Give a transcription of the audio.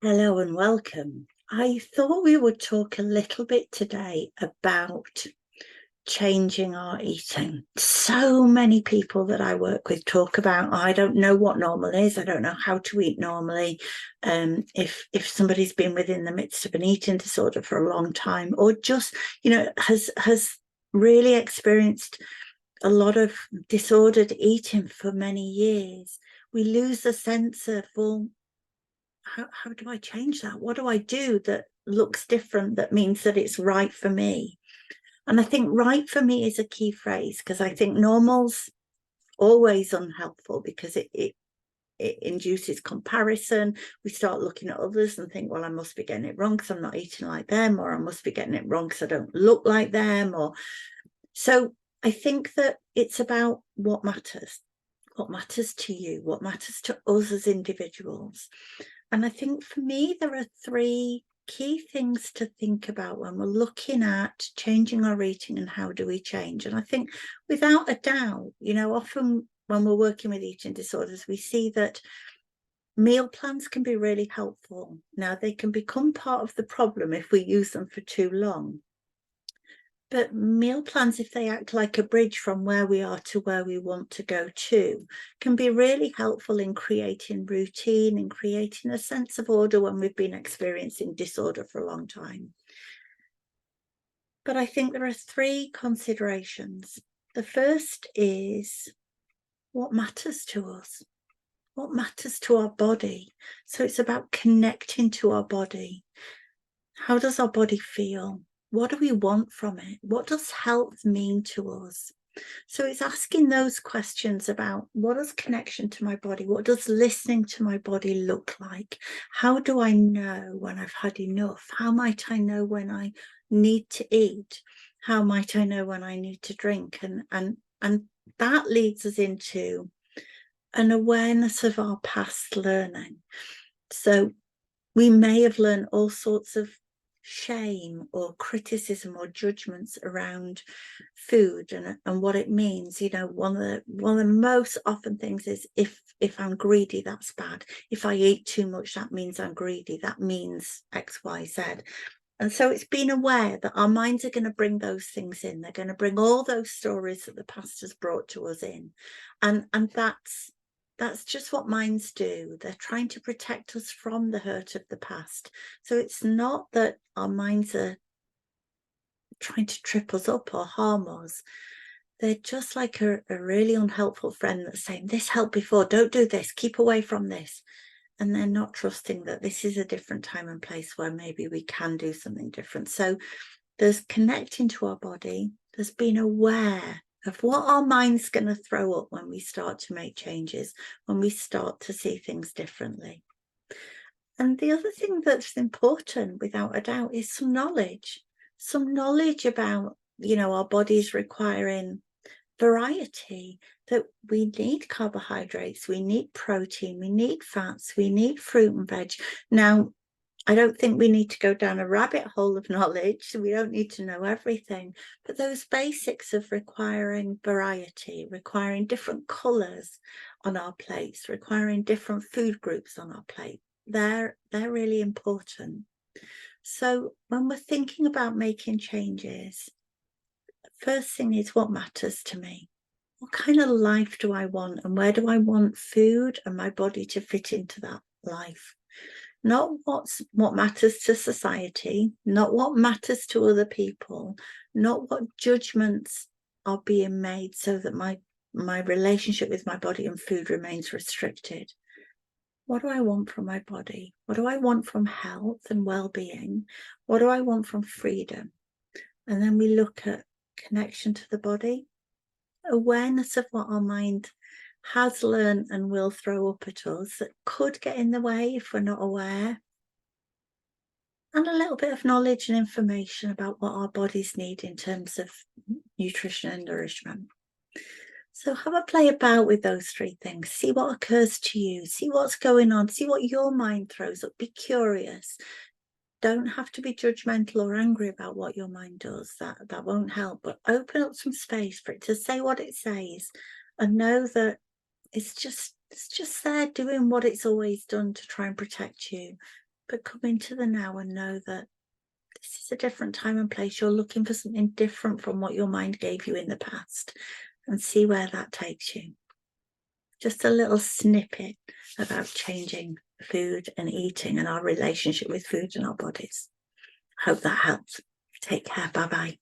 Hello and welcome. I thought we would talk a little bit today about changing our eating. So many people that I work with talk about, I don't know what normal is. I don't know how to eat normally. If somebody's been within the midst of an eating disorder for a long time, or just, has really experienced a lot of disordered eating for many years, we lose the sense of, well, how do I change that? What do I do that looks different, that means that it's right for me? And I think right for me is a key phrase, because I think normal's always unhelpful, because it induces comparison. We start looking at others and think, well, I must be getting it wrong because I'm not eating like them, or I must be getting it wrong because I don't look like them. Or so I think that it's about what matters to you, what matters to us as individuals. And I think for me, there are three key things to think about when we're looking at changing our eating and how do we change. And I think without a doubt, often when we're working with eating disorders, we see that meal plans can be really helpful. Now, they can become part of the problem if we use them for too long. But meal plans, if they act like a bridge from where we are to where we want to go to, can be really helpful in creating routine and creating a sense of order when we've been experiencing disorder for a long time. But I think there are three considerations. The first is what matters to us, what matters to our body. So it's about connecting to our body. How does our body feel? What do we want from it? What does health mean to us? So it's asking those questions about, what does connection to my body, what does listening to my body look like? How do I know when I've had enough? How might I know when I need to eat? How might I know when I need to drink? And that leads us into an awareness of our past learning. So we may have learned all sorts of shame or criticism or judgments around food and what it means. One of the most often things is, if I'm greedy, that's bad. If I eat too much, that means I'm greedy. That means XYZ. And so it's being aware that our minds are going to bring those things in. They're going to bring all those stories that the past has brought to us in. And that's just what minds do. They're trying to protect us from the hurt of the past. So it's not that our minds are trying to trip us up or harm us. They're just like a really unhelpful friend that's saying, this helped before, don't do this, keep away from this. And they're not trusting that this is a different time and place where maybe we can do something different. So there's connecting to our body. There's being aware of what our mind's going to throw up when we start to make changes, when we start to see things differently. And the other thing that's important, without a doubt, is some knowledge about, our bodies requiring variety, that we need carbohydrates, we need protein, we need fats, we need fruit and veg. Now, I don't think we need to go down a rabbit hole of knowledge, so we don't need to know everything. But those basics of requiring variety, requiring different colours on our plates, requiring different food groups on our plate, they're really important. So when we're thinking about making changes, first thing is, what matters to me? What kind of life do I want, and where do I want food and my body to fit into that life? Not what matters to society, not what matters to other people, not what judgments are being made so that my relationship with my body and food remains restricted. What do I want from my body? What do I want from health and well-being? What do I want from freedom? And then we look at connection to the body, awareness of what our mind has learned and will throw up at us that could get in the way if we're not aware, and a little bit of knowledge and information about what our bodies need in terms of nutrition and nourishment. So have a play about with those three things. See what occurs to you. See what's going on. See what your mind throws up. Be curious. Don't have to be judgmental or angry about what your mind does. That won't help. But open up some space for it to say what it says, and know that it's just there doing what it's always done to try and protect you. but come into the now and know that this is a different time and place. You're looking for something different from what your mind gave you in the past, and see where that takes you. Just a little snippet about changing food and eating and our relationship with food and our bodies. Hope that helps. Take care. Bye-bye.